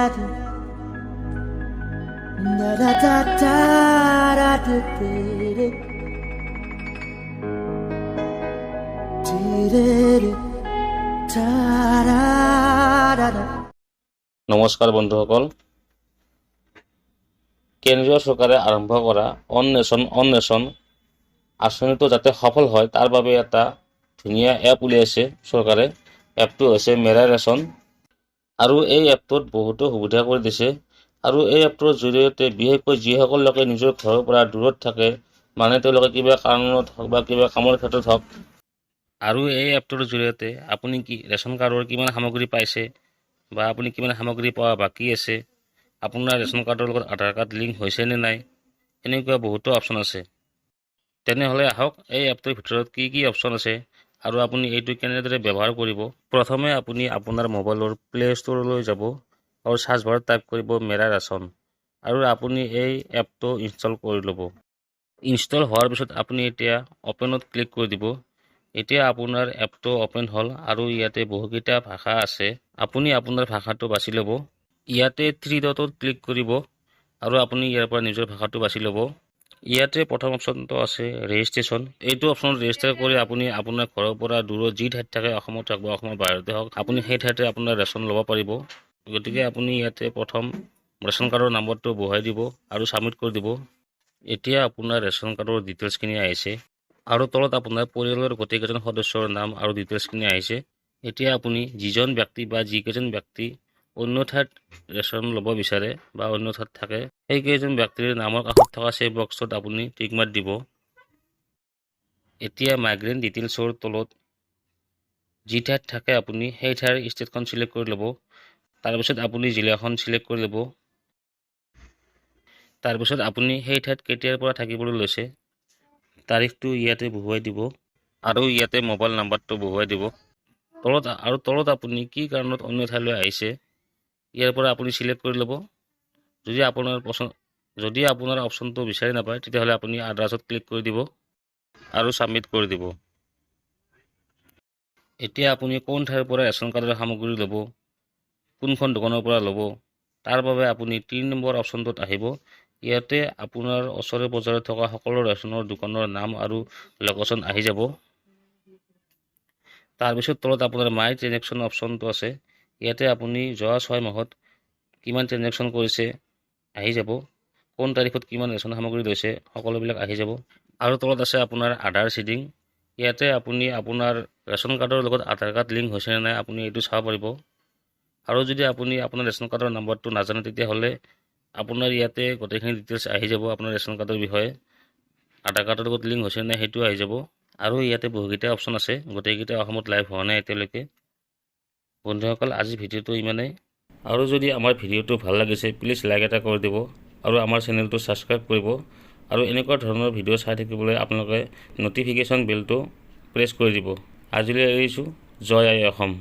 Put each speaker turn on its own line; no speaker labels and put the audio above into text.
নমস্কাৰ বন্ধুসকল, কেন্দ্ৰীয় চৰকাৰে আৰম্ভ কৰা অন্বেষণ আঁচনিটো যাতে সফল হয় তাৰ বাবে এটা ধুনীয়া এপ উলিয়াইছে চৰকাৰে। এপটো হৈছে মেৰা ৰেচন আৰু এই এপটোত বহুতো সুবিধা কৰি দিছে। আৰু এই এপটোৰ জৰিয়তে বিশেষকৈ যিসকল লোকে নিজৰ ঘৰৰ পৰা দূৰত থাকে, মানে তেওঁলোকে কিবা কাৰণত হওক বা কিবা কামৰ ক্ষেত্ৰত হওক, আৰু এই এপটোৰ জৰিয়তে আপুনি ৰেচন কাৰ্ডৰ কিমান সামগ্ৰী পাইছে বা আপুনি কিমান সামগ্ৰী পোৱা বাকী আছে, আপোনাৰ ৰেচন কাৰ্ডৰ লগত আধাৰ কাৰ্ড লিংক হৈছে নে নাই, এনেকুৱা বহুতো অপশ্যন আছে। তেনেহ'লে আহক এই এপটোৰ ভিতৰত কি কি অপশ্যন আছে আৰু আপুনি এইটো কেনেদৰে ব্যৱহাৰ কৰিব। প্ৰথমে আপুনি আপোনাৰ মোবাইলৰ প্লে ষ্ট'ৰলৈ যাব আৰু চাৰ্চ বাৰত টাইপ কৰিব মেৰা ৰেচন আৰু আপুনি এই এপটো ইনষ্টল কৰি ল'ব। ইনষ্টল হোৱাৰ পিছত আপুনি এতিয়া অ'পেনত ক্লিক কৰি দিব। এতিয়া আপোনাৰ এপটো অ'পেন হ'ল আৰু ইয়াতে বহুকেইটা ভাষা আছে। আপুনি আপোনাৰ ভাষাটো বাছি ল'ব। ইয়াতে 3 ডটত ক্লিক কৰিব আৰু আপুনি ইয়াৰ পৰা নিজৰ ভাষাটো বাছি ল'ব। ইয়াতে প্ৰথম অপশ্যনটো আছে ৰেজিষ্ট্ৰেশ্যন। এইটো অপশ্যনত ৰেজিষ্টাৰ কৰি আপুনি আপোনাৰ ঘৰৰ পৰা দূৰত যি ঠাইত থাকে, অসমত হওক বা অসমৰ বাহিৰতে হওক, আপুনি সেই ঠাইতে আপোনাৰ ৰেচন ল'ব পাৰিব। গতিকে আপুনি ইয়াতে প্ৰথম ৰেচন কাৰ্ডৰ নম্বৰটো বহাই দিব আৰু ছাবমিট কৰি দিব। এতিয়া আপোনাৰ ৰেচন কাৰ্ডৰ ডিটেইলছখিনি আহিছে আৰু তলত আপোনাৰ পৰিয়ালৰ গোটেইকেইজন সদস্যৰ নাম আৰু ডিটেইলছখিনি আহিছে। এতিয়া আপুনি যিজন ব্যক্তি বা যিকেইজন ব্যক্তি অন্য ঠাইত ৰেচন ল'ব বিচাৰে বা অন্য ঠাইত থাকে, সেইকেইজন ব্যক্তিৰ নামৰ কাষত থকা চেক বক্সত আপুনি টিক মাৰ্ক দিব। এতিয়া মাইগ্ৰেণ্ট ডিটেইলছৰ তলত যি ঠাইত থাকে আপুনি সেই ঠাইৰ ষ্টেটখন চিলেক্ট কৰি ল'ব। তাৰপিছত আপুনি জিলাখন চিলেক্ট কৰি ল'ব। তাৰপিছত আপুনি সেই ঠাইত কেতিয়াৰ পৰা থাকিবলৈ লৈছে তাৰিখটো ইয়াতে বহুৱাই দিব আৰু ইয়াতে মোবাইল নাম্বাৰটো বহুৱাই দিব। তলত আপুনি কি কাৰণত অন্য ঠাইলৈ আহিছে ইয়াৰ পৰা আপুনি চিলেক্ট কৰি ল'ব। যদি আপোনাৰ অপশ্যনটো বিচাৰি নাপায় তেতিয়াহ'লে আপুনি আদাৰ্ছত ক্লিক কৰি দিব আৰু ছাবমিট কৰি দিব। এতিয়া আপুনি কোন ঠাইৰ পৰা ৰেচন কাৰ্ডৰ সামগ্ৰী ল'ব, কোনখন দোকানৰ পৰা ল'ব, তাৰ বাবে আপুনি 3 নম্বৰ অপশ্যনটোত আহিব। ইয়াতে আপোনাৰ ওচৰে পাঁজৰে থকা সকলো ৰেচনৰ দোকানৰ নাম আৰু লোকেশ্যন আহি যাব। তাৰপিছত তলত আপোনাৰ মাই ট্ৰেনজেকশ্যন অপশ্যনটো আছে। ইয়াতে আপুনি যোৱা 6 মাহত কিমান ট্ৰেনজেকশ্যন কৰিছে আহি যাব, কোন তাৰিখত কিমান ৰেচন সামগ্ৰী লৈছে সকলোবিলাক আহি যাব। আৰু তলত আছে আপোনাৰ আধাৰ চিডিং। ইয়াতে আপুনি আপোনাৰ ৰেচন কাৰ্ডৰ লগত আধাৰ কাৰ্ড লিংক হৈছে নে নাই আপুনি এইটো চাব পাৰিব। আৰু যদি আপুনি আপোনাৰ ৰেচন কাৰ্ডৰ নম্বৰটো নাজানে তেতিয়াহ'লে আপোনাৰ ইয়াতে গোটেইখিনি ডিটেইলছ আহি যাব। আপোনাৰ ৰেচন কাৰ্ডৰ বিষয়ে আধাৰ কাৰ্ডৰ লগত লিংক হৈছে নে সেইটো আহি যাব। আৰু ইয়াতে বহুকেইটা অপশ্যন আছে, গোটেইকেইটা অসমত লাইভ হোৱা নাই এতিয়ালৈকে। বন্ধুসকল, আজিৰ ভিডিঅ'টো ইমানেই। আৰু যদি আমাৰ ভিডিঅ'টো ভাল লাগিছে প্লিজ লাইক এটা কৰি দিব আৰু আমাৰ চেনেলটো ছাবস্ক্ৰাইব কৰিব। আৰু এনেকুৱা ধৰণৰ ভিডিঅ' চাই থাকিবলৈ আপোনালোকে ন'টিফিকেশ্যন বেলটো প্ৰেছ কৰি দিব। আজিলৈ এৰিছোঁ। জয় আই অসম।